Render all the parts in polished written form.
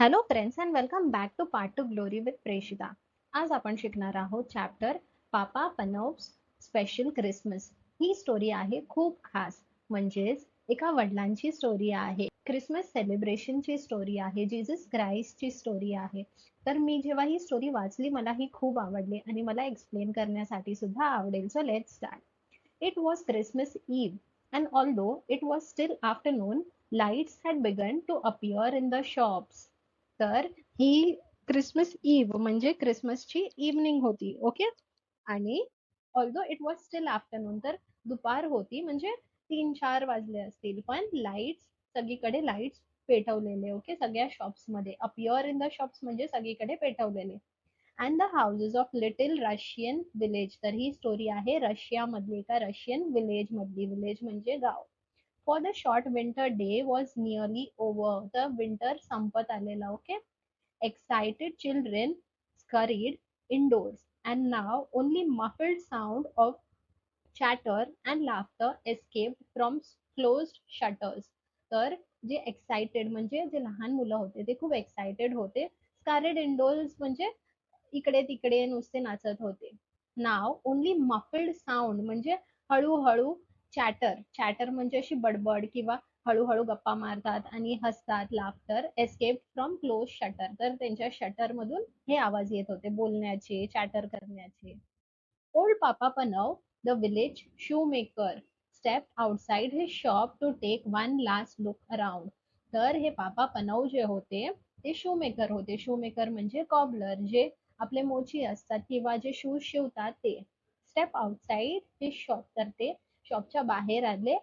Hello friends and welcome back to part to glory with Preshita. आज आपण शिकणार आहोत chapter papa Panov's special Christmas. ही स्टोरी आहे खूप खास, म्हणजेच एका वडिलांची स्टोरी आहे. क्रिसमस सेलिब्रेशनची स्टोरी आहे, जीसस क्राइस्टची स्टोरी आहे. तर मी जेव्हा ही स्टोरी वाचली मला ही खूप आवडली आणि मला एक्सप्लेन करण्यासाठी सुद्धा आवडेल. So let's start. It was Christmas Eve, and although it was still afternoon, lights had begun to appear in the shops. तर ही क्रिसमस इव्ह म्हणजे क्रिसमसची इव्हनिंग होती. ओके. आणि although it was still afternoon, तर दुपार होती, म्हणजे 3-4 वाजले असतील, पण लाईट्स सगळीकडे लाईट्स पेटवलेले. ओके, सगळ्या शॉप्स मध्ये. अपियर इन द शॉप्स म्हणजे सगळीकडे पेटवलेले. And the houses of little Russian village. तर ही स्टोरी आहे रशिया मधली एका रशियन विलेज मधली. विलेज म्हणजे गाव. For the short winter day was nearly over. तर विंटर संपत आलेला. Okay. Excited children scurried indoors, and now only muffled sound of chatter and laughter escaped from closed shutters. तर जे एक्साइटेड म्हणजे जे लहान मुलं होते ते खूप एक्साइटेड होते. स्काररेड इंडोर्स म्हणजे इकडे तिकडे नुसते नाचत होते. नाव ओनली मफल्ड साऊंड म्हणजे हळूहळू चॅटर. चॅटर म्हणजे अशी बडबड किंवा हळूहळू गप्पा मारतात आणि हसतात. Laughter escape from close shutter. तर त्यांच्या शटर मधून हे आवाज येत होते, बोलण्याचे, चॅटर करण्याचे. Old Papa Panov, the village shoemaker, stepped outside his shop to take one last look around. तर हे पापा पनव जे होते ते शूमेकर होते. शूमेकर म्हणजे कॉबलर, जे आपले मोची असतात किंवा जे शूज शिवतात ते. स्टेप आउटसाइड हिज शॉप, तर ते शॉपच्या बाहेर आले.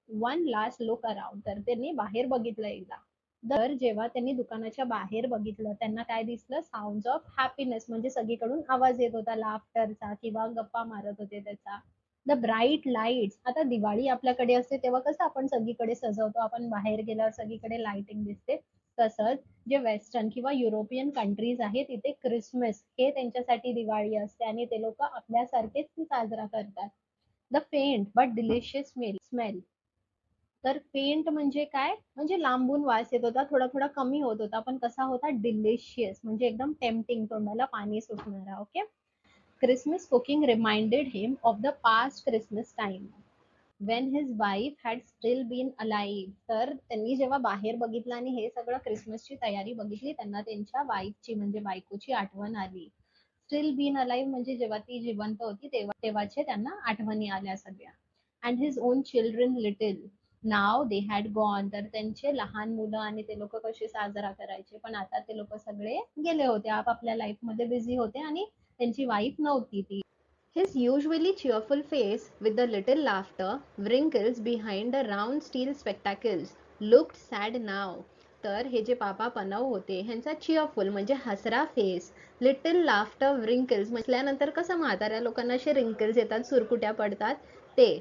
वन लास्ट लुक अराउंड, तर त्यांनी बाहेर बघितलं एकदा. तर जेव्हा त्यांनी दुकानाच्या बाहेर बघितलं त्यांना काय दिसलं? साऊंड ऑफ हॅपीनेस, म्हणजे सगळीकडून आवाज येत होता लाफ्टरचा किंवा गप्पा मारत होते त्याचा. The bright lights. आता दिवाळी आपल्याकडे असते तेव्हा कसं आपण सगळीकडे सजवतो, आपण बाहेर गेल्यावर सगळीकडे लाइटिंग दिसते. तसंच जे वेस्टर्न किंवा युरोपियन कंट्रीज आहेत तिथे क्रिसमस हे त्यांच्यासाठी दिवाळी असते आणि ते लोक आपल्यासारखेच साजरा करतात. The faint but delicious smell. तर पेंट म्हणजे काय? म्हणजे लांबून वास येत होता, थोडा थोडा कमी होत होता, पण कसा होता? डिलिशियस, म्हणजे एकदम टेम्पटिंग, तोंडाला पाणी सुटणारा. Okay. Christmas cooking reminded him of the past Christmas time when his wife had still been alive. तर त्यांनी जेव्हा बाहेर बघितलं आणि हे सगळं क्रिसमसची तयारी बघितली, त्यांना त्यांच्या वाईफची म्हणजे बायकोची आठवण आली. स्टील बीन अलाइव्ह म्हणजे जेव्हा ती जिवंत होती तेव्हाचे त्यांना आठवणी आल्या सगळ्या. And his on children little now they had gone. तर त्यांचे लहान मुलं आणि ते लोक कसे साजरा करायचे, पण आता ते लोक सगळे गेले होते, आपापल्या लाईफ मध्ये बिझी होते आणि त्यांची वाईफ नव्हती ती. His usually cheerful face, with the little laughter wrinkles behind the round steel spectacles, looked sad now. तर हे जे पापा पनव होते ह्यांचा चिअरफुल म्हणजे हसरा फेस, लिटिल लाफ्टर व्रिंकल्स म्हटल्यानंतर कसं म्हाताऱ्या लोकांना असे रिंकल्स येतात, सुरकुट्या पडतात ते.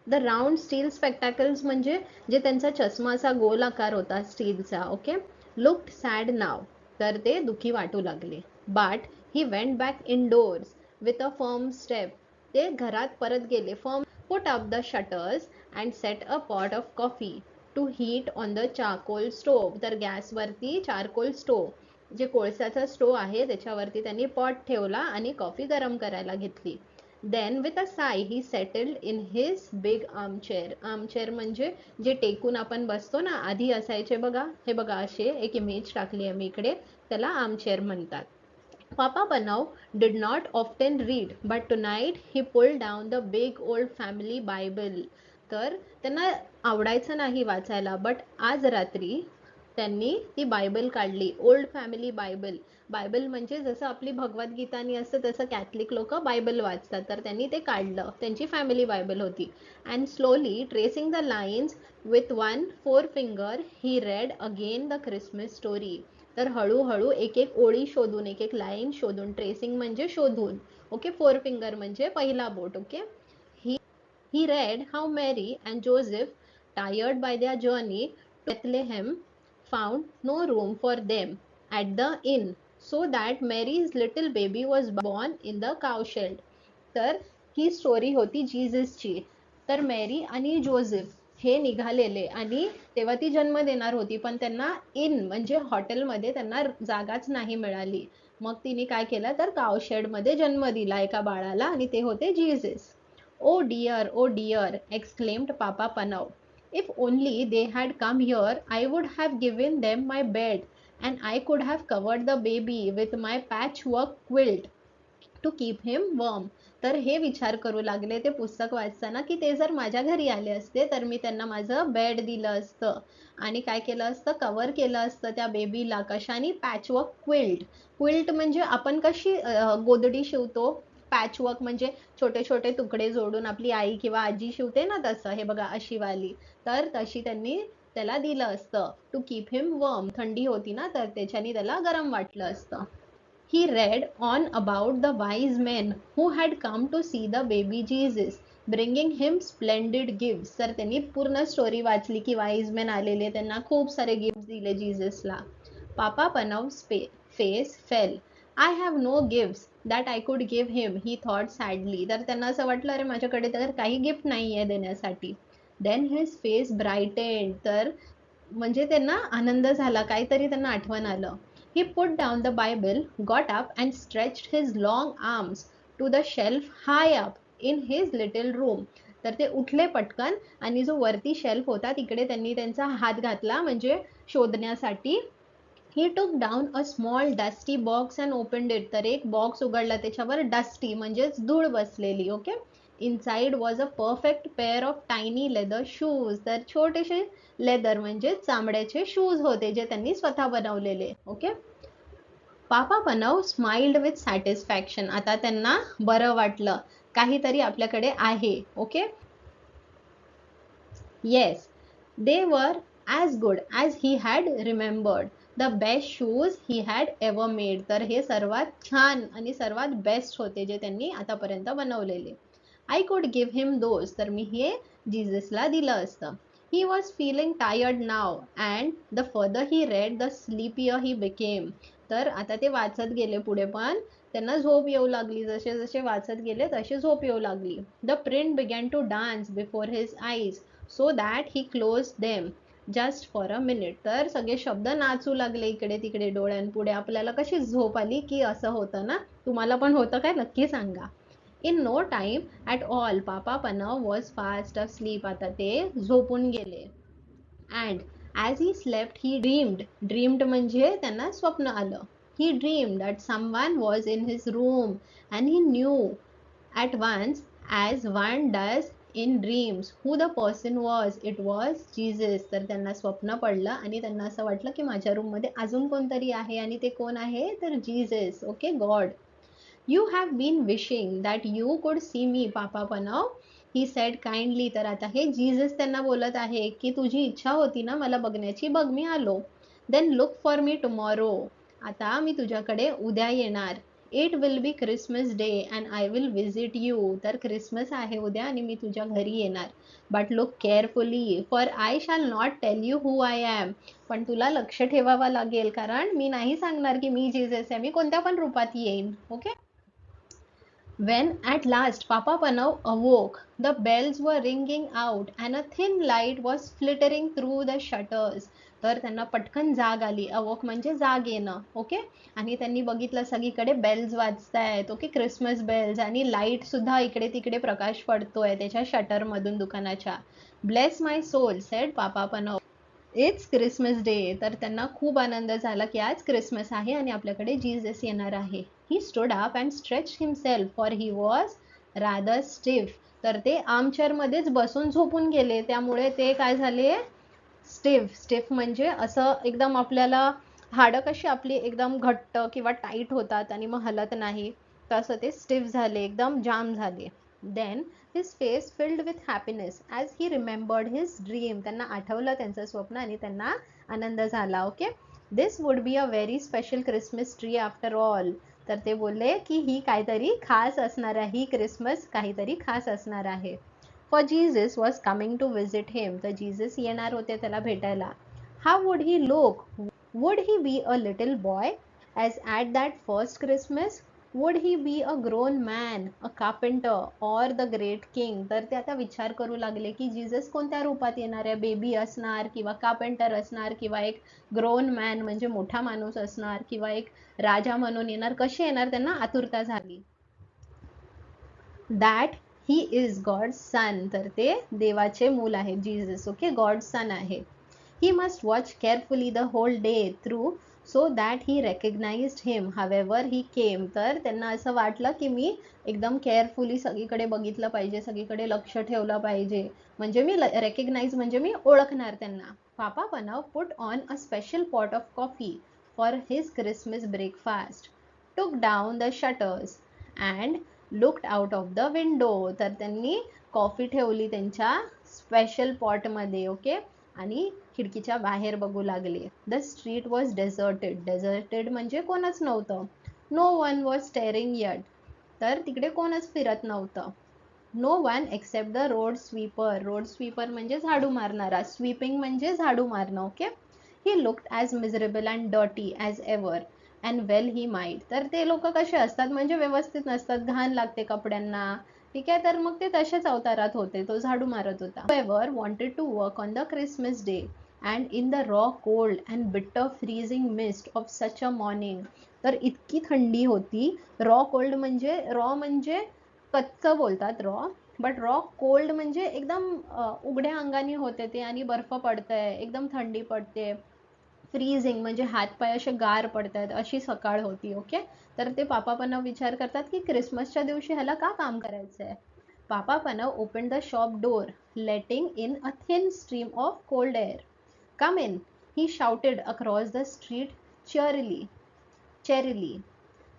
द राऊंड स्टील स्पेक्टॅकल्स म्हणजे जे त्यांचा चष्माचा गोल आकार होता स्टीलचा. ओके. Looked sad now. तर ते दुखी वाटू लागले. But he went back indoors with a firm step. ते घरात परत गेले. Firm put up the shutters and set a pot of coffee to heat on the charcoal stove. तर गॅसवरती चारकोल स्टोव, जे कोळसाचा स्टोव आहे त्याच्यावरती त्यांनी पॉट ठेवला आणि कॉफी गरम करायला घेतली. Then with a sigh he settled in his big armchair. Armchair म्हणजे जे टेकून आपण बसतो ना, आधी असायचे बघा, हे बघा असे एक इमेज टाकली आहे मी इकडे, त्याला आर्मचेअर म्हणतात. Papa Panav did not often read, but tonight he pulled down the big old family Bible. तर त्यांना आवडायचं नाही वाचायला, बट आज रात्री त्यांनी ती बायबल काढली. Old family Bible. बायबल म्हणजे जसं आपली भगवद्गीतानी असतं तसं कॅथलिक लोक बायबल वाचतात, तर त्यांनी ते काढलं. त्यांची फॅमिली बायबल होती. And slowly tracing the lines with one four finger he red again the Christmas story. तर हळूहळू एक एक ओळी शोधून, एक एक लाईन शोधून, ट्रेसिंग म्हणजे शोधून. ओके. फोर फिंगर म्हणजे पहिला बोट. Okay. He read how Mary and Joseph, tired by their journey to Bethlehem, found no room for them at the inn, so that Mary's little baby was born in the cowshed. तर ही story होती जीजसची. तर मेरी आणि Joseph हे निघालेले आणि तेव्हा ती जन्म देणार होती, पण त्यांना इन म्हणजे हॉटेलमध्ये त्यांना जागाच नाही मिळाली. मग तिने काय केलं तर कावशेड मध्ये जन्म दिला एका बाळाला आणि ते होते Jesus. Oh dear, oh dear, exclaimed Papa Panov. If only they had come here I would have given them my bed and I could have covered the baby with my patchwork quilt to keep him warm. तर हे विचार करू लागले ते पुस्तक वाचताना की ते जर माझ्या घरी आले असते तर मी त्यांना माझं बेड दिलं असतं आणि काय केलं असतं, कव्हर केलं असतं त्या बेबीला कशाने, पॅचवर्क क्विल्ट. क्विल्ट म्हणजे आपण कशी गोदडी शिवतो, पॅचवर्क म्हणजे छोटे छोटे तुकडे जोडून आपली आई किंवा आजी शिवते ना, तसं हे बघा अशी वाली. तर तशी त्यांनी त्याला दिलं असतं टू कीप हिम वॉर्म. थंडी होती ना तर त्याच्याने त्याला गरम वाटलं असतं. He read on about the wise men who had come to see the baby Jesus, bringing him splendid gifts. तर त्यांनी पूर्ण स्टोरी वाचली की वाईज मॅन आलेले, त्यांना खूप सारे गिफ्ट दिले जीससला. पापा पनव's face fell. I have no gifts that I could give him, he thought sadly. तर त्यांना असं वाटलं अरे माझ्याकडे तर काही गिफ्ट नाहीये देण्यासाठी. Then his face brightened. तर म्हणजे त्यांना आनंद झाला, काहीतरी त्यांना आठवण आलं. He put down the Bible, got up and stretched his long arms to the shelf high up in his little room. तर ते उठले पटकन आणि जो वरती शेल्फ होता तिकडे त्यांनी त्यांचा हात घातला म्हणजे शोधण्यासाठी. He took down a small dusty box and opened it. तर एक बॉक्स उघडला, त्याच्यावर डस्टी म्हणजेच धूळ बसलेली. Okay. Inside was a perfect pair of tiny leather shoes. तर छोटेसे लेदर म्हणजे चामड्याचे शूज होते जे त्यांनी स्वतः बनवलेले. Okay. Papa Panov smiled with satisfaction. आता त्यांना बरं वाटलं, काहीतरी आपल्याकडे आहे. ओके. येस, दे वर as good as he had remembered, the best shoes he had ever made. तर हे सर्वात छान आणि सर्वात बेस्ट होते जे त्यांनी आतापर्यंत बनवलेले. I could give him those. तर मी हे जीससला दिलं असतं. He was feeling tired now and the further he read the sleepier he became. तर आता ते वाचत गेले पुढे पण त्यांना झोप येऊ लागली, जसे जसे वाचत गेले तशी झोप येऊ लागली. The print began to dance before his eyes so that he close them just for a minute. तर सगळे शब्द नाचू लागले इकडे तिकडे डोळ्यांपुढे. आपल्याला कशी झोप आली की असं होतं ना, तुम्हाला पण होतं काय, नक्की सांगा. In no time at all Papa Panov was fast asleep. आता ते झोपून गेले. And as he slept he dreamed म्हणजे त्यांना स्वप्न आलं. He dreamed that someone was in his room and he knew at once, as one does in dreams, who the person was. It was Jesus. तर त्यांना स्वप्न पडलं आणि त्यांना असं वाटलं की माझ्या रूम मध्ये अजून कोणतरी आहे आणि ते कोण आहे तर Jesus. Okay. God. You have been wishing that you could see me, Papa Panav, he said kindly. तर आता हे जीसस त्यांना बोलत आहे की तुझी इच्छा होती ना मला बघण्याची, बघ मी आलो. Then look for me tomorrow. आता मी तुझ्याकडे उद्या येणार. It will be Christmas day and I will visit you. तर क्रिसमस आहे उद्या आणि मी तुझ्या घरी येणार. But look carefully, for I shall not tell you who I am. पण तुला लक्ष ठेवावा लागेल कारण मी नाही सांगणार की मी जीसस आहे, मी कोणत्या पण रूपात येईन. Okay. When at last Papa Panav awoke, the bells were ringing out and a thin light was flittering through the shutters. तर त्यांना पटकन जाग आली. अवोक म्हणजे जाग येणं. ओके. आणि त्यांनी बघितलं सगळीकडे बेल्स वाजतायत. ओके. क्रिसमस बेल्स आणि लाईट सुद्धा इकडे तिकडे प्रकाश पडतोय त्याच्या शटर मधून दुकानाच्या. Bless my soul said Papa Panov. It's Christmas day. तर त्यांना खूप आनंद झाला की आज क्रिसमस आहे आणि आपल्याकडे जीसस येणार आहे. He stood up and stretch himself for he was rather stiff. तर ते आर्मचेअर मध्येच बसून झोपून गेले, त्यामुळे ते काय झाले, स्टिफ. स्टिफ म्हणजे असं एकदम आपल्याला हाडं कशी आपली एकदम घट्ट किंवा टाईट होतात आणि मग हलत नाही, तसं ते स्टिफ झाले, एकदम जाम झाले. Then his face filled with happiness as he remembered his dream. त्यांना आठवलं त्यांचं स्वप्न आणि त्यांना आनंद झाला. Okay. This would be a very special Christmas tree after all. तर ते बोलले की ही काहीतरी खास असणार आहे, ही क्रिसमस काहीतरी खास असणार आहे. For Jesus was coming to visit him. तर जीसस येणार होते त्याला भेटायला. How would he look? Would he be a little boy as at that first Christmas would he be a grown man, a carpenter or the great king? तर ते आता विचार करू लागले की जीजस कोणत्या रूपात येणार आहे, बेबी असणार किंवा कार्पेंटर असणार किंवा एक ग्रोन मॅन म्हणजे मोठा माणूस असणार किंवा एक राजा म्हणून येणार, कसे येणार, त्यांना आतुरता झाली. दॅट ही इज गॉड सन, तर ते देवाचे मूल आहे जीजस. ओके, गॉड सन आहे. He must watch carefully the whole day through so that he recognized him however he came. तर त्यांना असं वाटलं की मी एकदम केअरफुली सगळीकडे बघितलं पाहिजे, सगळीकडे लक्ष ठेवलं पाहिजे, म्हणजे मी रेकग्नाइज म्हणजे मी ओळखणार त्यांना. पापा पनव put on a special pot of coffee for his Christmas breakfast, took down the shutters and looked out of the window. तर त्यांनी कॉफी ठेवली त्यांच्या स्पेशल पॉटमध्ये. ओके, आणि खिडकीच्या बाहेर बघू लागले. The street was deserted. Deserted म्हणजे कोणच नव्हतं. No one was stirring yet. तर तिकडे कोणच फिरत नव्हतं. No one except the road sweeper. Road sweeper म्हणजे झाडू मारणारा. स्वीपिंग म्हणजे झाडू मारणं. Okay, he looked as miserable and dirty as ever and well he might. तर ते लोक कसे असतात म्हणजे व्यवस्थित नसतात, घाण लागते कपड्यांना, ठीक आहे, तर मग ते तशाच अवतारात होते. तो झाडू मारत होता. Whoever wanted to work on the Christmas day and in the raw cold and bitter freezing mist of such a morning. तर इतकी थंडी होती. रॉ कोल्ड म्हणजे, रॉ म्हणजे कच्चं बोलतात रॉ, बट रॉ कोल्ड म्हणजे एकदम उघड्या अंगाने होते ते, आणि बर्फ पडतंय, एकदम थंडी पडते. फ्रीजिंग म्हणजे हातपाय असे गार पडतात, अशी सकाळ होती. ओके, तर ते पापा पनव विचार करतात की क्रिसमसच्या दिवशी ह्याला का काम करायचंय. Papa Panov open the shop door, letting in a thin stream of cold air. Come in, he shouted across the street cheerily.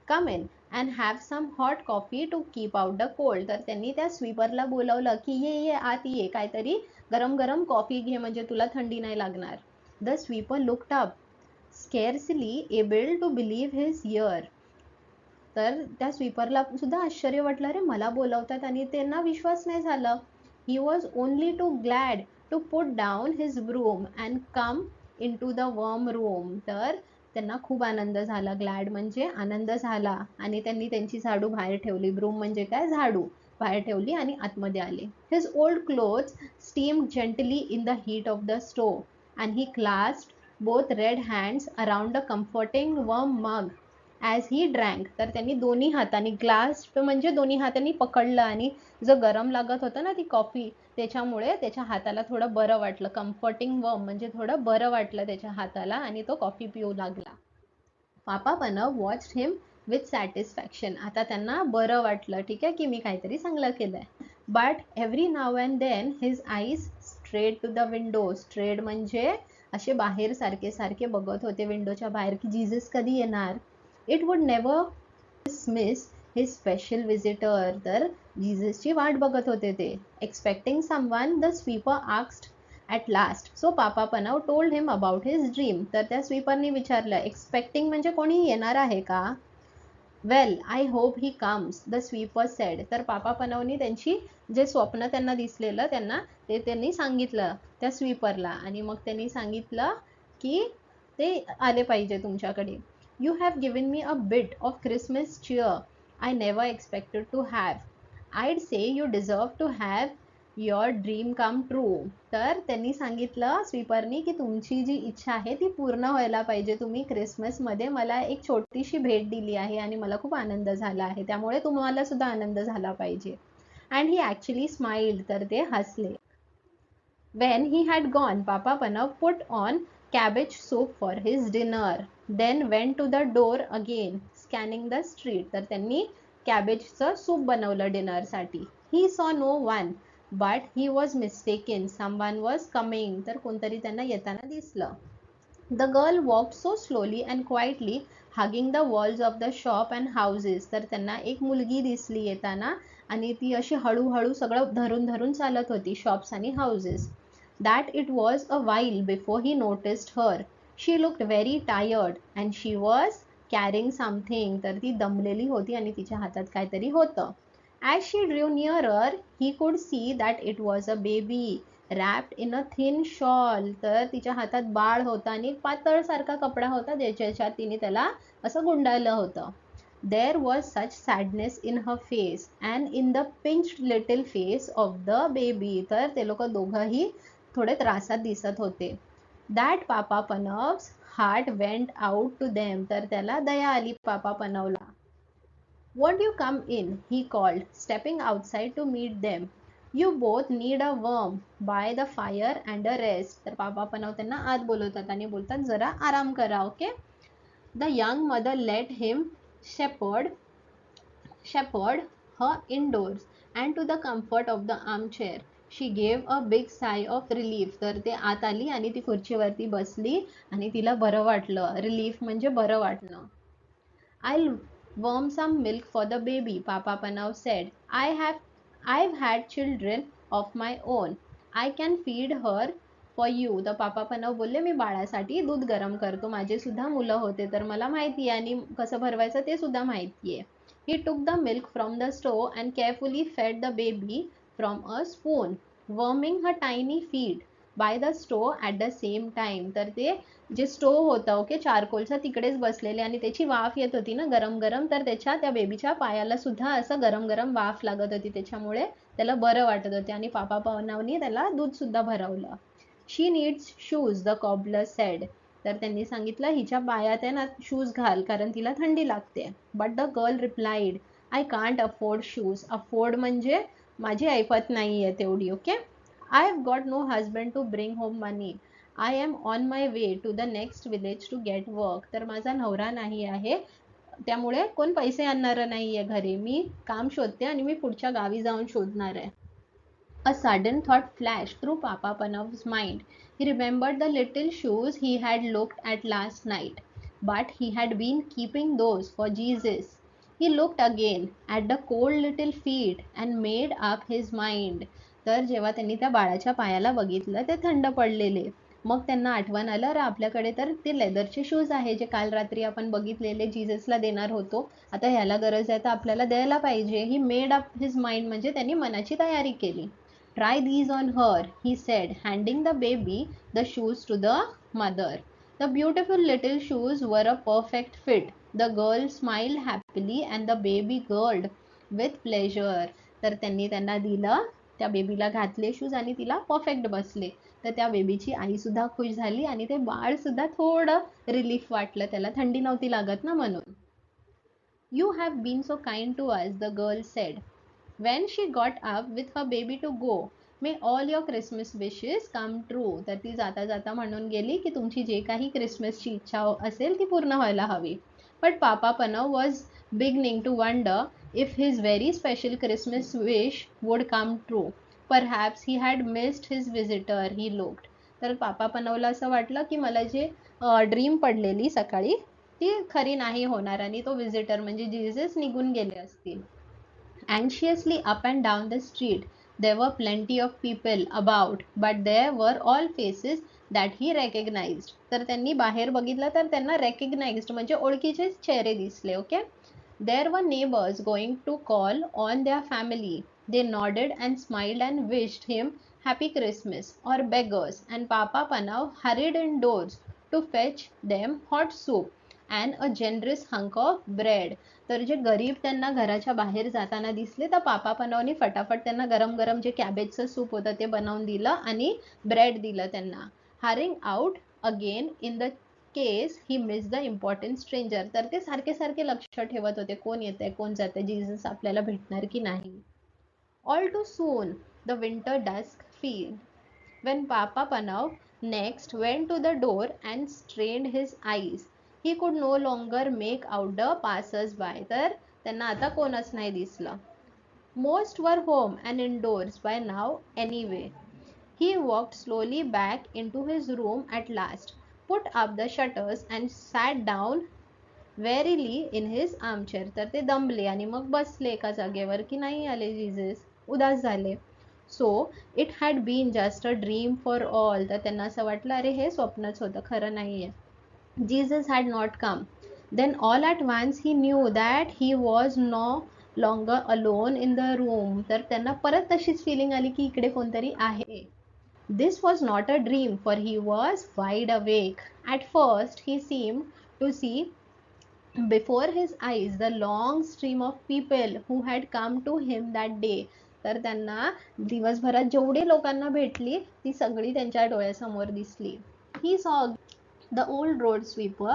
Come in and have some hot coffee to keep out the cold. तर त्यांनी त्या स्वीपरला बोलवलं की ये आत ये, काहीतरी गरम गरम कॉफी घे म्हणजे तुला थंडी नाही लागणार. The sweeper looked up, scarcely able to believe his ear. तर त्या स्वीपरला सुद्धा आश्चर्य वाटलं, अरे मला बोलवतात, आणि त्यांना विश्वास नाही झालं. He was only too glad to put down his broom and come into the warm room. तर त्यांना खूप आनंद झाला. ग्लॅड म्हणजे आनंद झाला, आणि त्यांनी त्यांची झाडू बाहेर ठेवली. ब्रूम म्हणजे काय, झाडू बाहेर ठेवली आणि आतमध्ये आले. His old clothes steamed gently in the heat of the stove and he clasped both red hands around the comforting warm mug as he drank. तर त्यांनी दोन्ही हातांनी, ग्लास्प म्हणजे दोन्ही हातांनी पकडलं, आणि जो गरम लागत होतं ना ती कॉफी, त्याच्यामुळे त्याच्या हाताला थोडं बरं वाटलं. कम्फर्टिंग वर्म म्हणजे थोडं बरं वाटलं त्याच्या हाताला, आणि तो कॉफी पिऊ लागला. पापा पनव वॉच्ड हिम विथ सॅटिस्फॅक्शन. आता त्यांना बरं वाटलं, ठीक आहे, की मी काहीतरी चांगलं केलंय. But every now and then his eyes straight to the window. Straight म्हणजे असे बाहेर सारखे सारखे बघत होते विंडोच्या बाहेर की जीजस कधी येणार. It would never miss his special visitor. तर जीजसची वाट बघत होते ते. Expecting someone, the sweeper asked at last. So Papa Panov told him about his dream. तर त्या स्वीपरनी विचारलं, एक्सपेक्टिंग म्हणजे कोणी येणार आहे का. Well I hope he comes, the sweeper sed. तर पापा पनवनी त्यांची जे स्वप्न त्यांना दिसलेलं त्यांना ते त्यांनी सांगितलं त्या स्वीपरला, आणि मग त्यांनी सांगितलं की ते आले पाहिजे तुमच्याकडे. You have given me a bit of Christmas cheer I never expected to have. I'd say you deserve to have your dream come true. तर त्यांनी सांगितलं स्वीपरनी की तुमची जी इच्छा आहे ती पूर्ण व्हायला पाहिजे. तुम्ही क्रिसमसमध्ये मला एक छोटीशी भेट दिली आहे आणि मला खूप आनंद झाला आहे, त्यामुळे तुम्हाला सुद्धा आनंद झाला पाहिजे. And he actually smiled. तर ते हसले. When he had gone, Papa Panav put on cabbage soup for his dinner, then went to the door again, scanning the street. तर त्यांनी कॅबेजचं सूप बनवलं डिनरसाठी. He saw no one, but he was mistaken. Someone was coming. तर कोणतरी त्यांना येताना दिसलं. The girl walked so slowly and quietly, hugging the walls of the shop and houses. तर त्यांना एक मुलगी दिसली येताना, आणि ती अशी हळूहळू सगळं धरून धरून चालत होती, शॉप्स आणि houses. That it was a while before he noticed her. She looked very tired and she was carrying something. तर ती दमलेली होती आणि तिच्या हातात काहीतरी होतं. As she drew nearer, he could see that it was a baby wrapped in a thin shawl. तर तिच्या हातात बाळ होतं आणि एक पातळ सारखा कपडा होता ज्याच्यात तिने त्याला असं गुंडाळलं होतं. There was such sadness in her face and in the pinched little face of the baby. तर ते लोक दोघंही थोडे त्रासात दिसत होते. That Papa Panav's heart went out to them. तर त्याला दया आली पापा पनवला. Won't you come in? He called, stepping outside to meet them. You both need a warm by the fire and a rest. तर पापा पनव त्यांना आत बोलवतात आणि बोलतात जरा आराम करा. Okay. The young mother let him shepherd her indoors and to the comfort of the armchair. She gave a big sigh of relief. तर ते आत आली आणि ती खुर्चीवरती बसली आणि तिला बरं वाटलं. रिलीफ म्हणजे बरं वाटणं. I'll warm some milk for the baby, Papa Panav said. I've had children of my own. I can feed her for you. तर पापा पनव बोलले मी बाळासाठी दूध गरम करतो. माझे सुद्धा मुलं होते तर मला माहिती आहे आणि कसं भरवायचं ते सुद्धा माहिती आहे. He took the milk from the stove and carefully fed the baby from a spoon, warming her tiny feet by the stove at the same time. तर ते जे स्टोव होतं ओके चारकोलचा तिकडेच बसलेले आणि त्याची वाफ येत होती ना गरम गरम तर त्या बेबीच्या पायाला सुद्धा असं गरम गरम वाफ लागत होती त्याच्यामुळे त्याला बरं वाटत होते आणि पापा पनवनी त्याला दूध सुद्धा भरवलं. She needs shoes the cobbler said. तर त्यांनी सांगितलं हिच्या पायात आहे ना शूज घाल कारण तिला थंडी लागते. But the girl replied I can't afford shoes. Afford म्हणजे माझी ऐपत नाहीये तेवढी. Okay. I have got no husband to bring home money. I am on my way to the next village to get work. तर माझा नवरा नाही आहे त्यामुळे कोण पैसे आणणार नाहीये घरी. मी काम शोधते आणि मी पुढच्या गावी जाऊन शोधणार आहे. A sudden thought flashed through Papa Panav's mind. He remembered the little shoes he had looked at last night, but he had been keeping those for Jesus. He looked again at the cold little feet and made up his mind. तर जेव्हा त्यांनी त्या बाळाच्या पायाला बघितलं ते थंड पडलेले. मग त्यांना आठवण आलं अरे आपल्याकडे तर ते लेदरचे शूज आहे जे काल रात्री आपण बघितलेले जीससला देणार होतो. आता ह्याला गरज आहे तर आपल्याला द्यायला पाहिजे. He made up his mind म्हणजे त्यांनी मनाची तयारी केली. Try these on her, he said, handing the baby the shoes to the mother. The beautiful little shoes were a perfect fit. The girl smiled happily and the baby gurgled with pleasure. तर त्यांनी त्यांना दिलं, त्या बेबीला घातले shoes आणि तिला perfect बसले. तर त्या बेबीची आई सुद्धा खुश झाली आणि ते बाळ सुद्धा थोडं रिलीफ वाटलं, त्याला थंडी नव्हती लागत ना म्हणून. You have been so kind to us, the girl said. When she got up with her baby to go, may all your Christmas wishes come true. तर ती जाता जाता म्हणून गेली की तुमची जे काही क्रिसमसची इच्छा असेल ती पूर्ण व्हायला हवी. But Papa Panav was beginning to wonder if his very special Christmas wish would come true. Perhaps he had missed his visitor. He looked. तर पापा पनवला असं वाटलं की मला जे ड्रीम पडलेली सकाळी ती खरी नाही होणार आणि तो विजिटर म्हणजे जीसस निघून गेले असतील. Anxiously up and down the street, there were plenty of people about, but there were all faces that he recognized. तर त्यांनी बाहेर बघितलं तर त्यांना recognized म्हणजे ओळखीचे चेहरे दिसले. Okay. There were neighbors going to call on their family. They nodded and smiled and wished him happy Christmas. Or beggars, and Papa Panav hurried indoors to fetch them hot soup and a generous hunk of bread. तर जे गरीब त्यांना घराच्या बाहेर जाताना दिसले तर पापा पनवनी फटाफट त्यांना गरम गरम जे कॅबेजचं सूप होतं ते बनवून दिलं आणि ब्रेड दिलं त्यांना. Hurrying out again in the case he miss the important stranger. तर ते सारखे सारखे लक्ष ठेवत होते कोण येतंय कोण जातंय जीसस आपल्याला भेटणार की नाही. All too soon the winter dusk fell when Papa Panav next went to the door and strained his eyes. He could no longer make out the passers-by. तर त्यांना आता कोणच नाही दिसलं. Most were home and indoors by now anyway. He walked slowly back into his room at last, put up the shutters and sat down wearily in his armchair. तर ते दमले आणि मग बसले एका जागेवर की नाही आले जीसस, उदास झाले. So it had been just a dream for all. तर त्यांना असं वाटलं अरे हे स्वप्नच होतं खरं नाहीये. Jesus had not come. Then all at once he knew that he was no longer alone in the room. तर त्यांना परत तशीच feeling आली की इकडे कोणतरी आहे. This was not a dream for he was wide awake. At first he seemed to see before his eyes the long stream of people who had come to him that day. तर त्यांना दिवसभरात जेवढी लोकांना भेटली ती सगळी त्यांच्या डोळ्यासमोर दिसली. He saw the old road sweeper,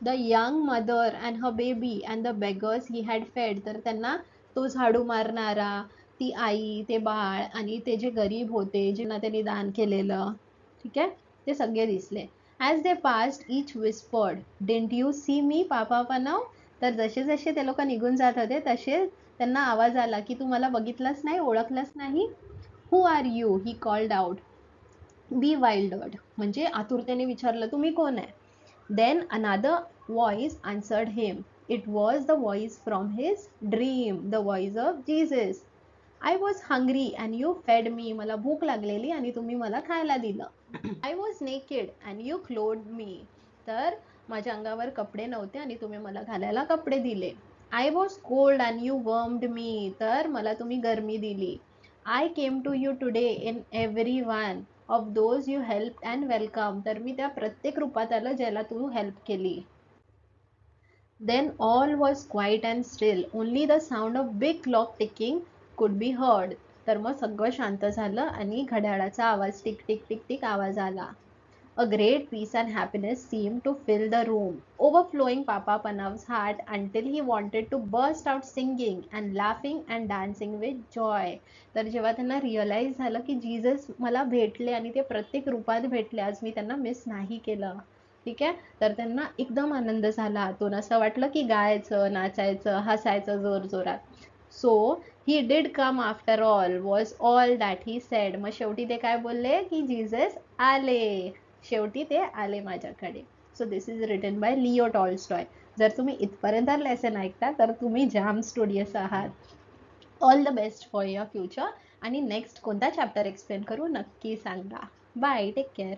the young mother and her baby and the beggars he had fed. तर त्यांना तो झाडू मारणारा, ती आई, ते बाळ आणि ते जे गरीब होते ज्यांना त्यांनी दान केलेलं, ठीक आहे, ते सगळे दिसले. As they passed each whispered, didn't you see me Papa Panov. तर जसे जसे ते लोक निघून जात होते तसे त्यांना आवाज आला की तू मला बघितलंच नाही, ओळखलंच नाही. Who are you, he called out. Bewildered, म्हणजे आतुरतेने विचारलं तुम्ही कोण आहे. Then another voice answered him. It was the voice from his dream, the voice of Jesus. I was hungry and you fed me. मला भूक लागलेली आणि तुम्ही मला खायला दिलं. I was naked and you clothed me. तर माझ्या अंगावर कपडे नव्हते आणि तुम्ही मला घालायला कपडे दिले. I was cold and you warmed me. तर मला तुम्ही गरमी दिली. I came to you today in every one of those you help and welcome. तर मी त्या प्रत्येक रूपात आलं ज्याला तू हेल्प केली. Then all was quiet and still. Only the sound of big clock ticking could be heard. तर मग सगळं शांत झालं आणि घड्याळाचा आवाज टिक टिक टिक टिक आवाज आला. A great peace and happiness seemed to fill the room, overflowing Papa Panav's heart until he wanted to burst out singing and laughing and dancing with joy. तर जेव्हा त्यांना realise झालं की Jesus मला भेटले आणि ते प्रत्येक रूपात भेटले, आज मी त्यांना मिस नाही केलं, ठीक आहे, तर त्यांना एकदम आनंद झाला आतून. असं वाटलं की गायचं, नाचायचं, हसायचं जोर जोरात. So he did come after all was all that he said. मग शेवटी ते काय बोलले की जीसस आले, शेवटी ते आले माझ्याकडे. So this is written by Leo Tolstoy. जर तुम्ही इथपर्यंत लेसन ऐकता तर तुम्ही जाम स्टुडियस आहात. All the best for your future. आणि नेक्स्ट कोणता चॅप्टर एक्सप्लेन करू नक्की सांगा. Bye, take care.